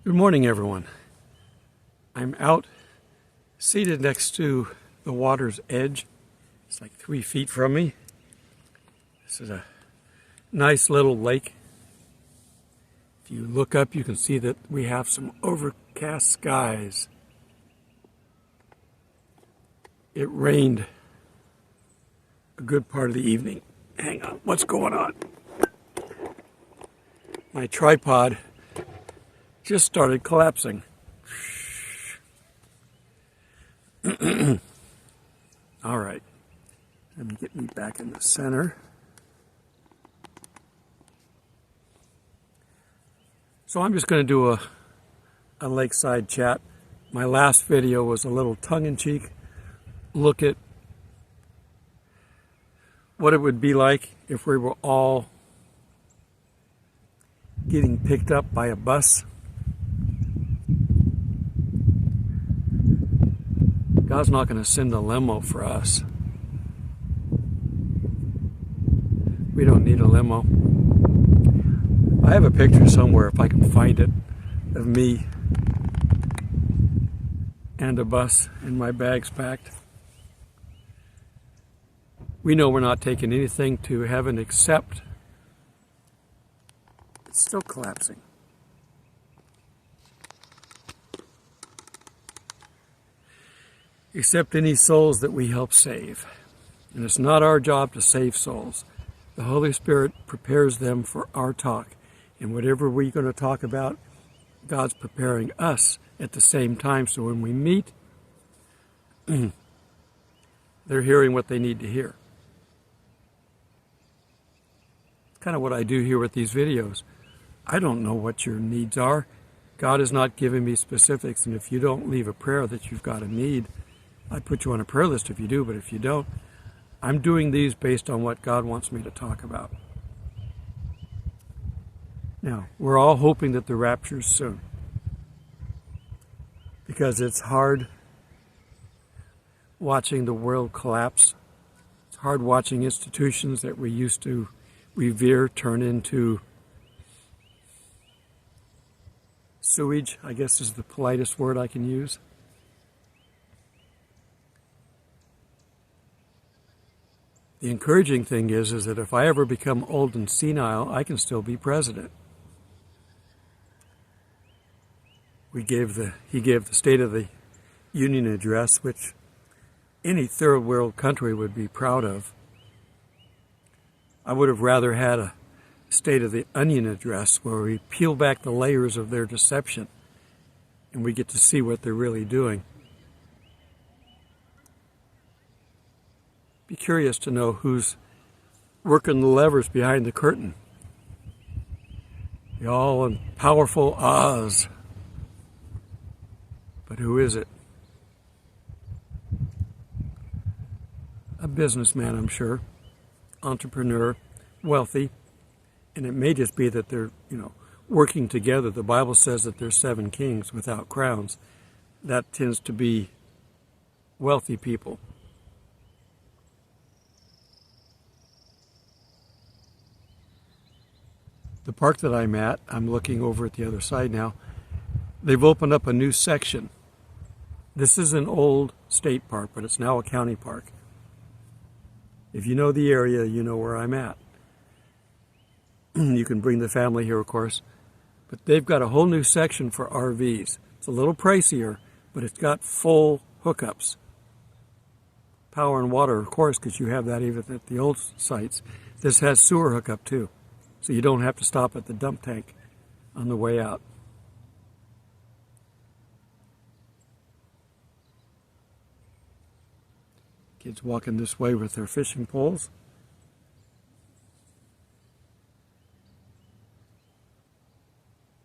Good morning, everyone. I'm out seated next to the water's edge. It's like 3 feet from me. This is a nice little lake. If you look up, you can see that we have some overcast skies. It rained a good part of the evening. Hang on, what's going on? My tripod just started collapsing. All right, let me get me back in the center. So I'm just going to do a lakeside chat. My last video was a little tongue-in-cheek look at what it would be like if we were all getting picked up by a bus. God's not going to send a limo for us. We don't need a limo. I have a picture somewhere, if I can find it, of me and a bus and my bags packed. We know we're not taking anything to heaven except it's still collapsing. Except any souls that we help save. And it's not our job to save souls. The Holy Spirit prepares them for our talk. And whatever we're going to talk about, God's preparing us at the same time. So when we meet, they're hearing what they need to hear. It's kind of what I do here with these videos. I don't know what your needs are. God has not given me specifics. And if you don't leave a prayer that you've got a need, I put you on a prayer list if you do, but if you don't, I'm doing these based on what God wants me to talk about. Now, we're all hoping that the rapture's soon, because it's hard watching the world collapse. It's hard watching institutions that we used to revere turn into sewage, I guess is the politest word I can use. The encouraging thing is that if I ever become old and senile, I can still be president. He gave the State of the Union address, which any third world country would be proud of. I would have rather had a State of the Onion address where we peel back the layers of their deception and we get to see what they're really doing. Be curious to know who's working the levers behind the curtain. The all-powerful Oz. But who is it? A businessman, I'm sure. Entrepreneur, wealthy. And it may just be that they're, working together. The Bible says that there's 7 kings without crowns. That tends to be wealthy people. The park that I'm at, I'm looking over at the other side now, they've opened up a new section. This is an old state park, but it's now a county park. If you know the area, you know where I'm at. You can bring the family here, of course. But they've got a whole new section for RVs. It's a little pricier, but it's got full hookups. Power and water, of course, because you have that even at the old sites. This has sewer hookup, too. So you don't have to stop at the dump tank on the way out. Kids walking this way with their fishing poles.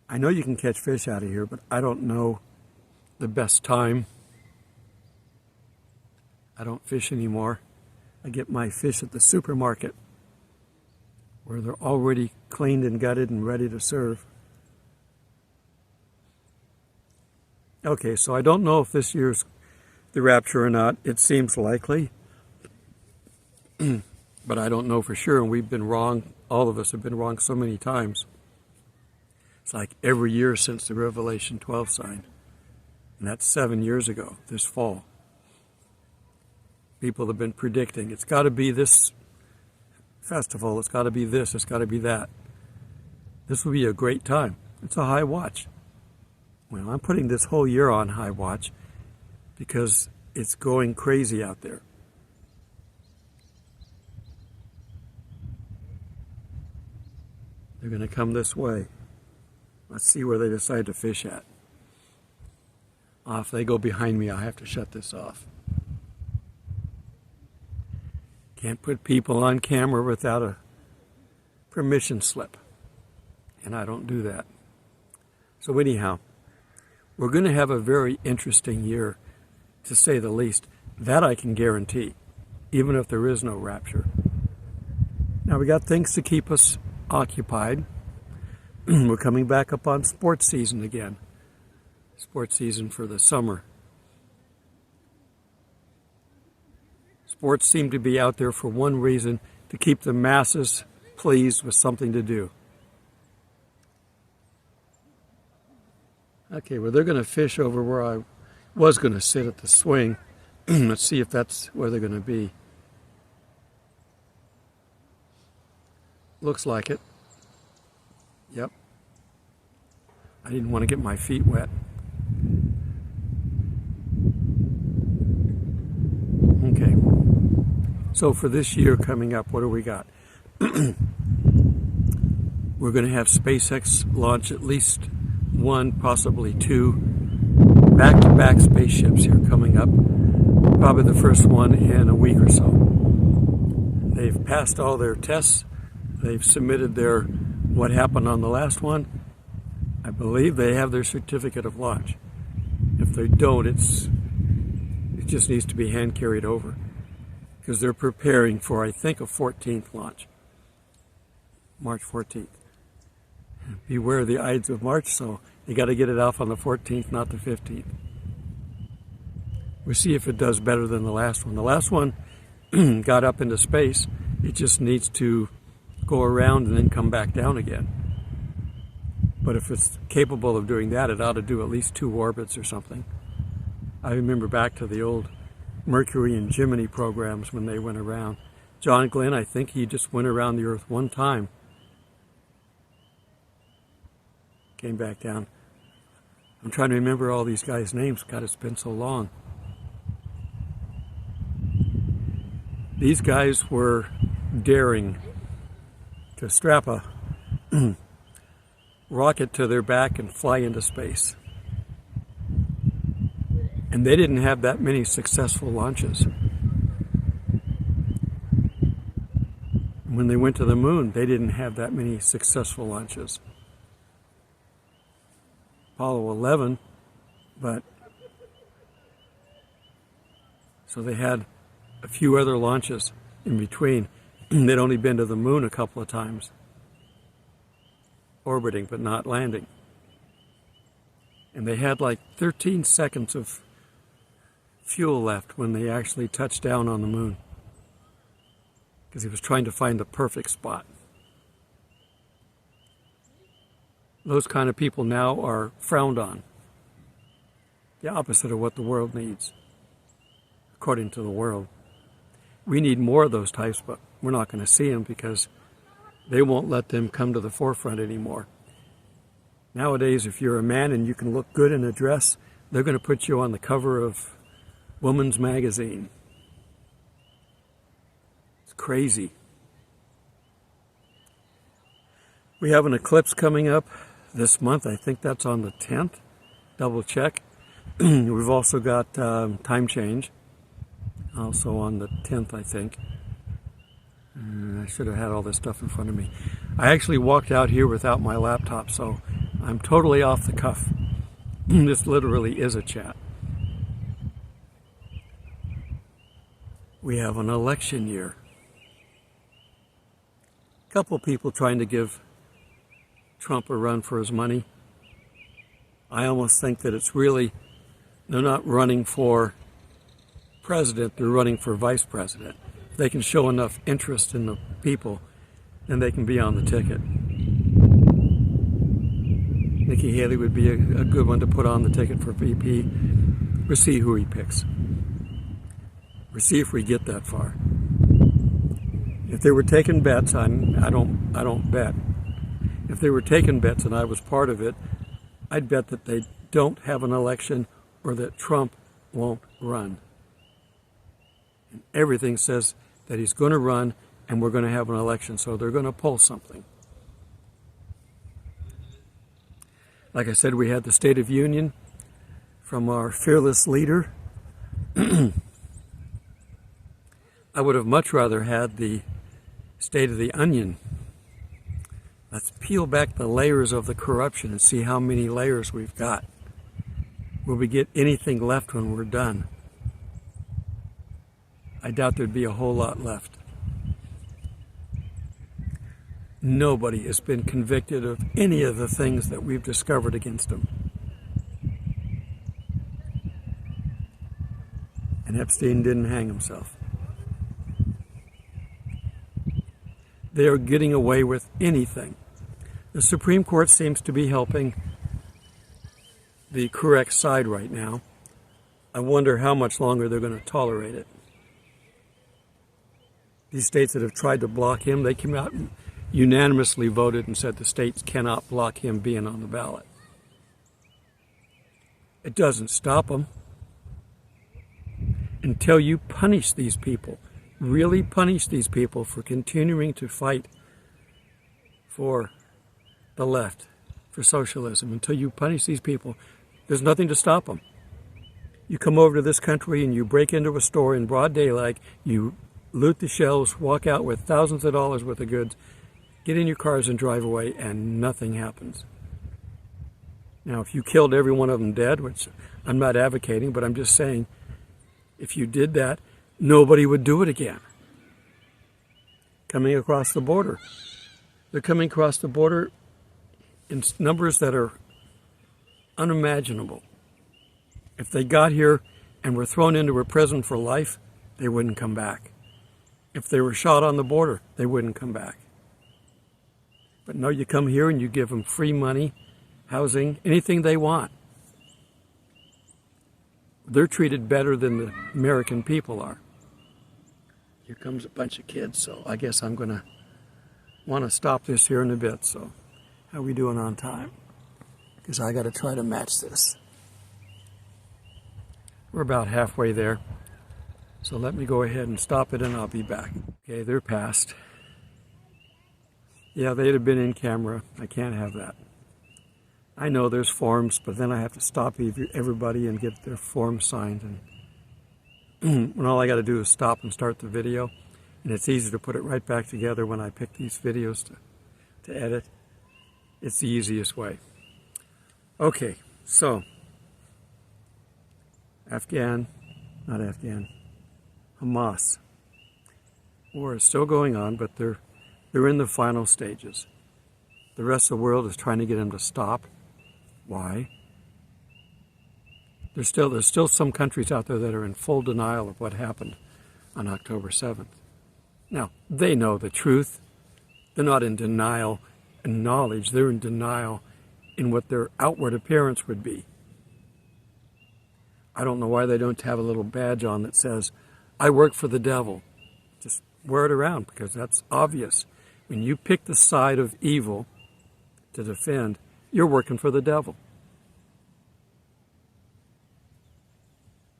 I know you can catch fish out of here, but I don't know the best time. I don't fish anymore. I get my fish at the supermarket, where they're already cleaned and gutted and ready to serve. Okay, so I don't know if this year's the rapture or not. It seems likely, but I don't know for sure, and we've been wrong. All of us have been wrong so many times. It's like every year since the Revelation 12 sign. And that's 7 years ago, this fall. People have been predicting, it's got to be this festival, it's got to be this, it's got to be that. This will be a great time. It's a high watch. Well, I'm putting this whole year on high watch because it's going crazy out there. They're going to come this way. Let's see where they decide to fish at. If they go behind me, I have to shut this off. Can't put people on camera without a permission slip. And I don't do that. So anyhow, we're going to have a very interesting year, to say the least. That I can guarantee, even if there is no rapture. Now we got things to keep us occupied. We're coming back up on sports season again. Sports season for the summer. Sports seem to be out there for one reason, to keep the masses pleased with something to do. Okay, well, they're going to fish over where I was going to sit at the swing. Let's see if that's where they're going to be. Looks like it. Yep. I didn't want to get my feet wet. Okay. So for this year coming up, what do we got? We're going to have SpaceX launch at least one, possibly two, back-to-back spaceships here coming up. Probably the first one in a week or so. They've passed all their tests. They've submitted their what happened on the last one. I believe they have their certificate of launch. If they don't, it just needs to be hand carried over, because they're preparing for, I think, a 14th launch, March 14th. Beware the Ides of March, so you got to get it off on the 14th, not the 15th. We'll see if it does better than the last one. The last one got up into space. It just needs to go around and then come back down again. But if it's capable of doing that, it ought to do at least 2 orbits or something. I remember back to the old Mercury and Gemini programs when they went around. John Glenn, I think he just went around the Earth one time. Came back down. I'm trying to remember all these guys' names. God, it's been so long. These guys were daring to strap a rocket to their back and fly into space. And they didn't have that many successful launches. When they went to the moon, they didn't have that many successful launches. Apollo 11, but so they had a few other launches in between. They'd only been to the moon a couple of times, orbiting but not landing. And they had like 13 seconds of fuel left when they actually touched down on the moon, because he was trying to find the perfect spot. Those kind of people now are frowned on. The opposite of what the world needs, according to the world. We need more of those types, but we're not going to see them because they won't let them come to the forefront anymore. Nowadays, if you're a man and you can look good in a dress, they're going to put you on the cover of Woman's Magazine. It's crazy. We have an eclipse coming up this month. I think that's on the 10th. Double check. We've also got time change, also on the 10th, I think. I should have had all this stuff in front of me. I actually walked out here without my laptop, so I'm totally off the cuff. This literally is a chat. We have an election year. A couple people trying to give Trump a run for his money. I almost think that it's really, they're not running for president, they're running for vice president. If they can show enough interest in the people, then they can be on the ticket. Nikki Haley would be a good one to put on the ticket for VP. We'll see who he picks. We'll see if we get that far. If they were taking bets, I don't bet. If they were taking bets and I was part of it, I'd bet that they don't have an election or that Trump won't run. And everything says that he's going to run and we're going to have an election, so they're going to pull something. Like I said, we had the State of Union from our fearless leader. I would have much rather had the State of the Onion. Let's peel back the layers of the corruption and see how many layers we've got. Will we get anything left when we're done? I doubt there'd be a whole lot left. Nobody has been convicted of any of the things that we've discovered against them. And Epstein didn't hang himself. They are getting away with anything. The Supreme Court seems to be helping the correct side right now. I wonder how much longer they're going to tolerate it. These states that have tried to block him, they came out and unanimously voted and said the states cannot block him being on the ballot. It doesn't stop them. Until you punish these people, really punish these people for continuing to fight for the left, for socialism, until you punish these people, there's nothing to stop them. You come over to this country and you break into a store in broad daylight, you loot the shelves, walk out with thousands of dollars worth of goods, get in your cars and drive away, and nothing happens. Now, if you killed every one of them dead, which I'm not advocating, but I'm just saying, if you did that, nobody would do it again. Coming across the border. They're coming across the border in numbers that are unimaginable. If they got here and were thrown into a prison for life, they wouldn't come back. If they were shot on the border, they wouldn't come back. But no, you come here and you give them free money, housing, anything they want. They're treated better than the American people are. Here comes a bunch of kids, so I guess I'm going to want to stop this here in a bit. So how are we doing on time? Because I got to try to match this. We're about halfway there. So let me go ahead and stop it and I'll be back. Okay, they're past. Yeah, they'd have been in camera. I can't have that. I know there's forms, but then I have to stop everybody and get their forms signed. And when all I got to do is stop and start the video, and it's easy to put it right back together when I pick these videos to edit. It's the easiest way. Okay, so Hamas. War is still going on, but they're in the final stages. The rest of the world is trying to get them to stop. Why? There's still some countries out there that are in full denial of what happened on October 7th. Now, they know the truth. They're not in denial in knowledge. They're in denial in what their outward appearance would be. I don't know why they don't have a little badge on that says, I work for the devil. Just wear it around, because that's obvious. When you pick the side of evil to defend, you're working for the devil.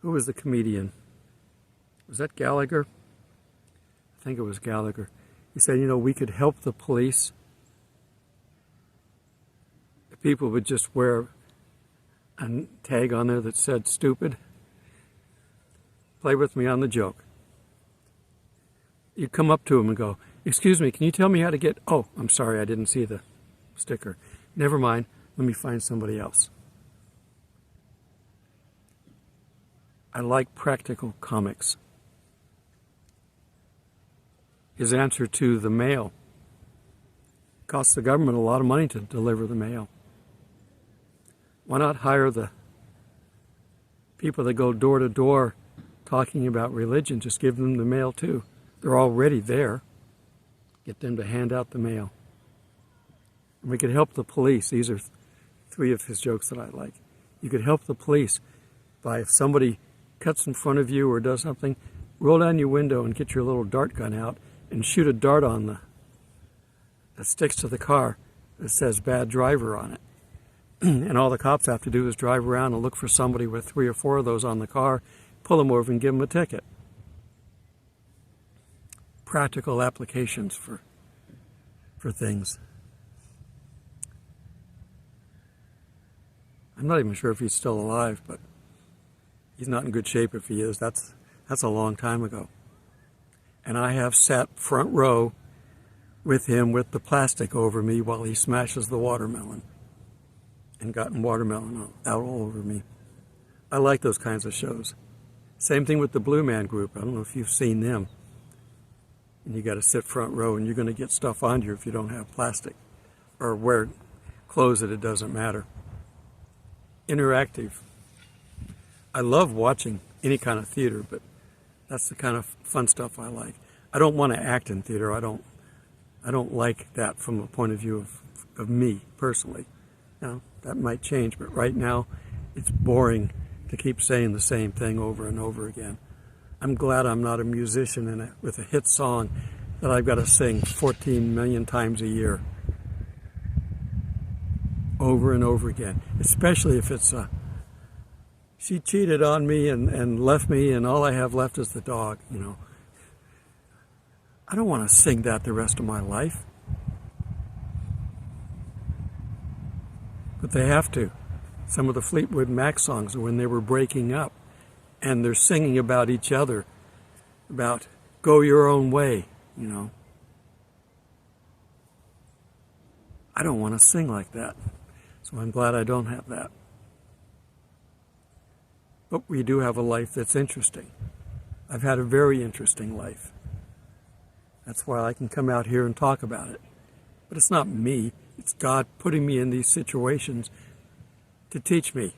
Who was the comedian? Was that Gallagher? I think it was Gallagher. He said, we could help the police if people would just wear a tag on there that said stupid. Play with me on the joke. You come up to them and go, excuse me, can you tell me how to get... Oh, I'm sorry, I didn't see the sticker. Never mind, let me find somebody else. I like practical comics. His answer to the mail. Costs the government a lot of money to deliver the mail. Why not hire the people that go door to door talking about religion? Just give them the mail too. They're already there. Get them to hand out the mail. And we could help the police. These are 3 of his jokes that I like. You could help the police by, if somebody cuts in front of you or does something, roll down your window and get your little dart gun out and shoot a dart on that sticks to the car that says bad driver on it. And all the cops have to do is drive around and look for somebody with 3 or 4 of those on the car, pull them over and give them a ticket. Practical applications for things. I'm not even sure if he's still alive, but he's not in good shape if he is. That's a long time ago. And I have sat front row with him with the plastic over me while he smashes the watermelon and gotten watermelon out all over me. I like those kinds of shows. Same thing with the Blue Man Group. I don't know if you've seen them. And you got to sit front row, and you're going to get stuff on you if you don't have plastic or wear clothes that it doesn't matter. Interactive. I love watching any kind of theater, but that's the kind of fun stuff I like. I don't want to act in theater. I don't like that from a point of view of me personally. Now, that might change, but right now it's boring to keep saying the same thing over and over again. I'm glad I'm not a musician with a hit song that I've got to sing 14 million times a year. Over and over again. Especially if it's she cheated on me and left me and all I have left is the dog, you know. I don't want to sing that the rest of my life. But they have to. Some of the Fleetwood Mac songs are when they were breaking up. And they're singing about each other, about go your own way, you know. I don't want to sing like that, so I'm glad I don't have that. But we do have a life that's interesting. I've had a very interesting life. That's why I can come out here and talk about it. But it's not me, it's God putting me in these situations to teach me.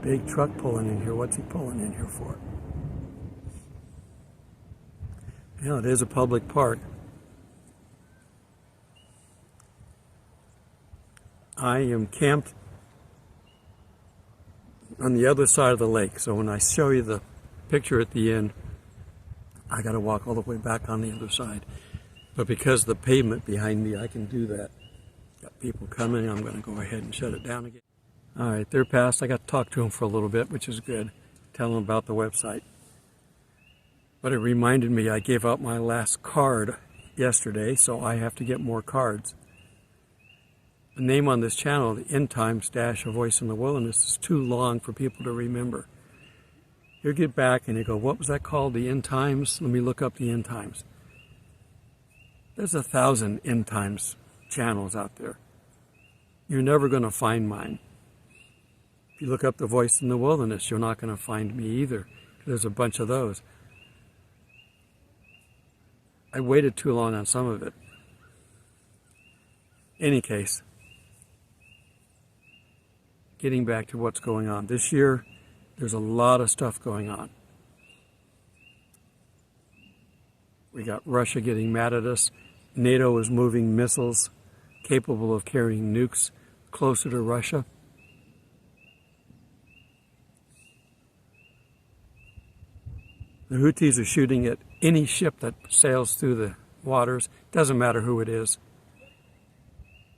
Big truck pulling in here. What's he pulling in here for? Yeah, it is a public park. I am camped on the other side of the lake, so when I show you the picture at the end, I got to walk all the way back on the other side. But because of the pavement behind me, I can do that. Got people coming. I'm going to go ahead and shut it down again. All right, they're passed. I got to talk to them for a little bit, which is good. Tell them about the website. But it reminded me I gave out my last card yesterday, so I have to get more cards. The name on this channel, the End Times Dash A Voice in the Wilderness, is too long for people to remember. You get back and you go, what was that called? The End Times? Let me look up the End Times. There's 1,000 End Times channels out there. You're never going to find mine. If you look up The Voice in the Wilderness, you're not going to find me either. There's a bunch of those. I waited too long on some of it. Any case, getting back to what's going on. This year, there's a lot of stuff going on. We got Russia getting mad at us. NATO is moving missiles capable of carrying nukes closer to Russia. The Houthis are shooting at any ship that sails through the waters. Doesn't matter who it is.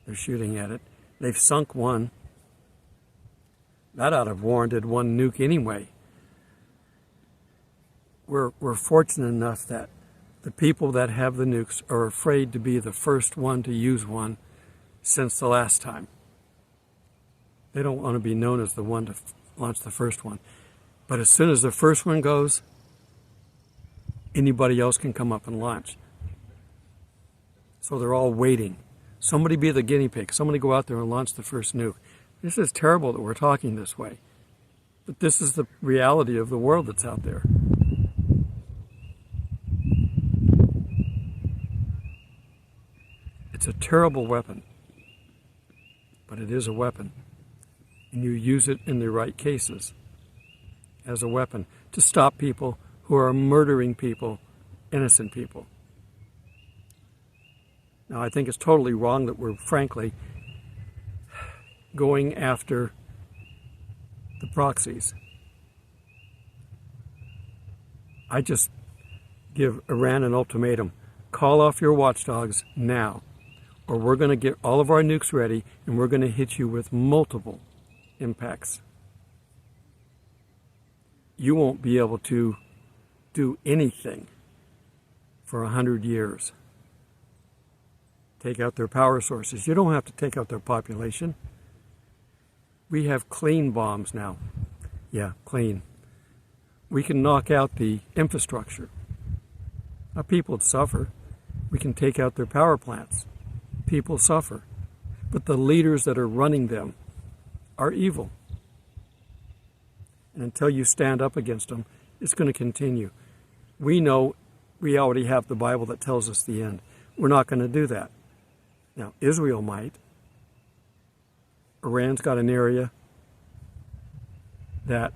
They're shooting at it. They've sunk one. That ought to have warranted one nuke anyway. We're fortunate enough that the people that have the nukes are afraid to be the first one to use one since the last time. They don't want to be known as the one to launch the first one. But as soon as the first one goes, anybody else can come up and launch. So they're all waiting. Somebody be the guinea pig. Somebody go out there and launch the first nuke. This is terrible that we're talking this way. But this is the reality of the world that's out there. It's a terrible weapon. But it is a weapon. And you use it in the right cases as a weapon to stop people who are murdering people, innocent people. Now, I think it's totally wrong that we're, frankly, going after the proxies. I just give Iran an ultimatum. Call off your watchdogs now, or we're going to get all of our nukes ready, and we're going to hit you with multiple impacts. You won't be able to do anything for 100 years. Take out their power sources. You don't have to take out their population. We have clean bombs now. Yeah, clean. We can knock out the infrastructure. Now, people suffer. We can take out their power plants. People suffer. But the leaders that are running them are evil. And until you stand up against them, it's going to continue. We know we already have the Bible that tells us the end. We're not going to do that. Now, Israel might. Iran's got an area that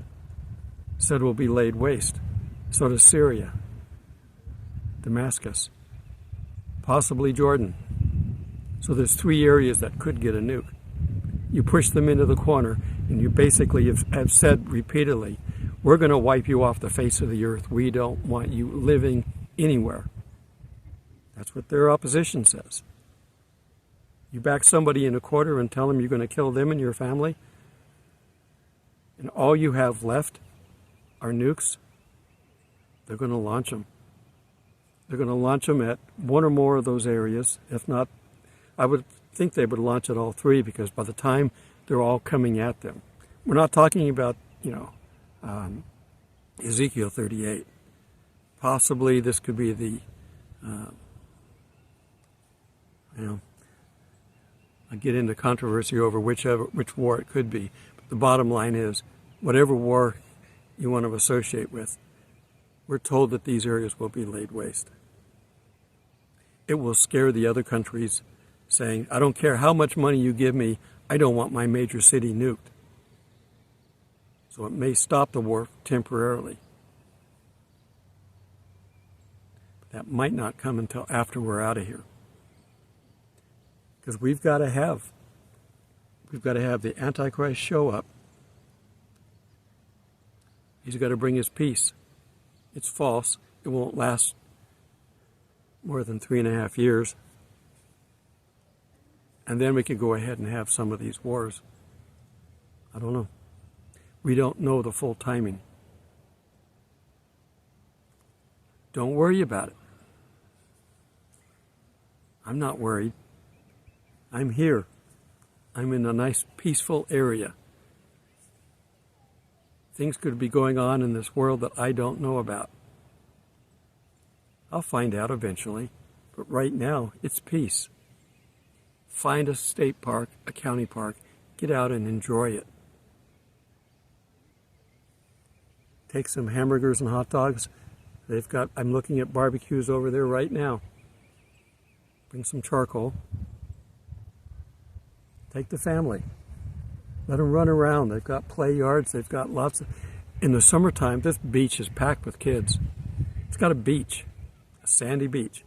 said will be laid waste. So does Syria, Damascus, possibly Jordan. So there's 3 areas that could get a nuke. You push them into the corner, and you basically have said repeatedly, we're going to wipe you off the face of the earth. We don't want you living anywhere. That's what their opposition says. You back somebody in a corner and tell them you're going to kill them and your family, and all you have left are nukes, they're going to launch them. They're going to launch them at one or more of those areas. If not, I would think they would launch at all 3, because by the time they're all coming at them. We're not talking about, Ezekiel 38. Possibly this could be the, I get into controversy over which war it could be. But the bottom line is, whatever war you want to associate with, we're told that these areas will be laid waste. It will scare the other countries, saying, I don't care how much money you give me, I don't want my major city nuked. So it may stop the war temporarily. But that might not come until after we're out of here. Because we've got to have the Antichrist show up. He's got to bring his peace. It's false. It won't last more than 3.5 years. And then we could go ahead and have some of these wars. I don't know. We don't know the full timing. Don't worry about it. I'm not worried. I'm here. I'm in a nice, peaceful area. Things could be going on in this world that I don't know about. I'll find out eventually, but right now, it's peace. Find a state park, a county park, get out and enjoy it. Take some hamburgers and hot dogs. I'm looking at barbecues over there right now. Bring some charcoal. Take the family. Let them run around. They've got play yards. They've got lots of... In the summertime, this beach is packed with kids. It's got a beach, a sandy beach,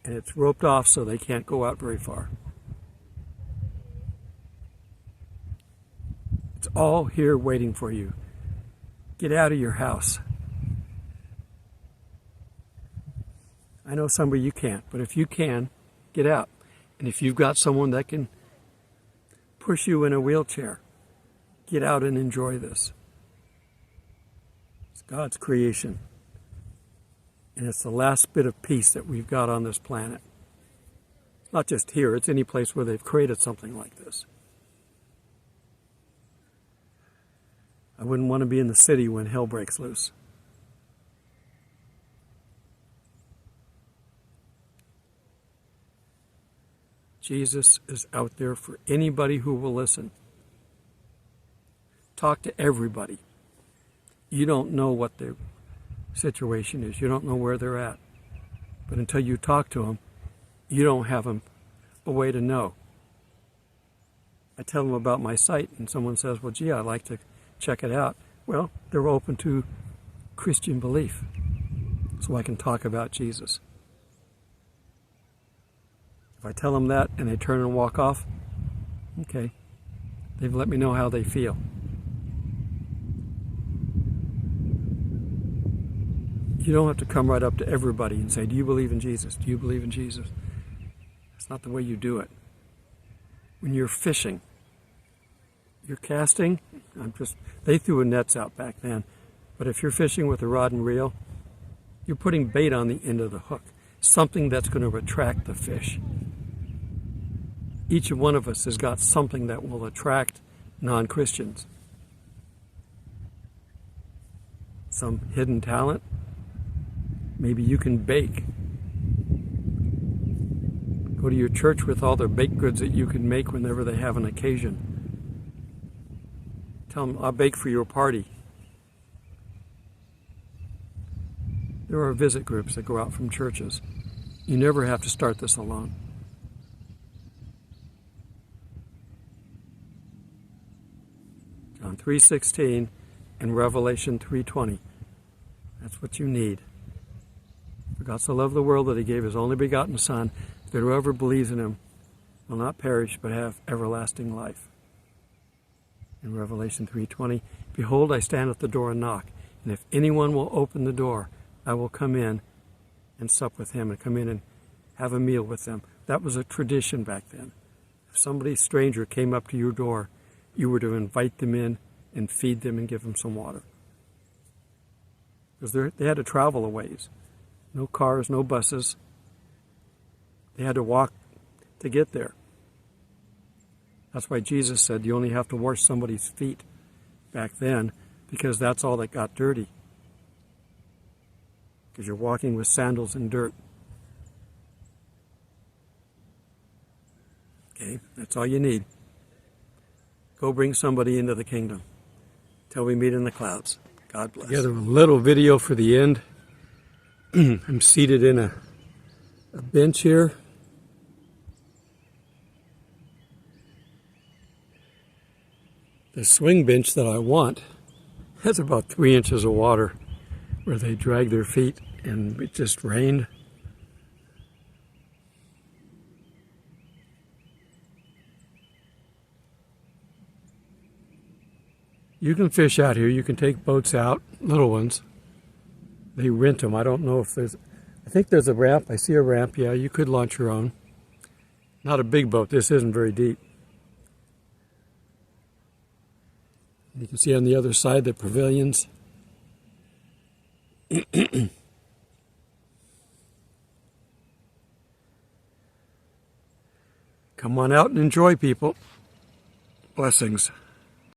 and it's roped off so they can't go out very far. It's all here waiting for you. Get out of your house. I know some of you can't, but if you can, get out. And if you've got someone that can push you in a wheelchair, get out and enjoy this. It's God's creation. And it's the last bit of peace that we've got on this planet. Not just here, it's any place where they've created something like this. I wouldn't want to be in the city when hell breaks loose. Jesus is out there for anybody who will listen. Talk to everybody. You don't know what their situation is. You don't know where they're at. But until you talk to them, you don't have a way to know. I tell them about my site, and someone says, well, gee, I'd like to check it out. Well, they're open to Christian belief, so I can talk about Jesus. If I tell them that and they turn and walk off, okay, they've let me know how they feel. You don't have to come right up to everybody and say, do you believe in Jesus? Do you believe in Jesus? That's not the way you do it. When you're fishing, you're casting, they threw nets out back then, but if you're fishing with a rod and reel, you're putting bait on the end of the hook, something that's going to attract the fish. Each one of us has got something that will attract non-Christians. Some hidden talent. Maybe you can bake. Go to your church with all their baked goods that you can make whenever they have an occasion. Tell them, I'll bake for your party. There are visit groups that go out from churches. You never have to start this alone. John 3:16 and Revelation 3:20. That's what you need. For God so loved the world that he gave his only begotten Son, that whoever believes in him will not perish but have everlasting life. In Revelation 3:20, behold, I stand at the door and knock, and if anyone will open the door, I will come in and sup with him, and come in and have a meal with them. That was a tradition back then. If somebody stranger came up to your door, you were to invite them in and feed them and give them some water. Because they had to travel a ways. No cars, no buses. They had to walk to get there. That's why Jesus said you only have to wash somebody's feet back then, because that's all that got dirty. Because you're walking with sandals and dirt. Okay, that's all you need. Go bring somebody into the kingdom. Till we meet in the clouds. God bless. Together a little video for the end. I'm seated in a bench here. The swing bench that I want has about 3 inches of water where they drag their feet, and it just rained. You can fish out here. You can take boats out, little ones. They rent them. I don't know if there's... I think there's a ramp. I see a ramp. Yeah, you could launch your own. Not a big boat. This isn't very deep. You can see on the other side the pavilions. Come on out and enjoy, people. Blessings.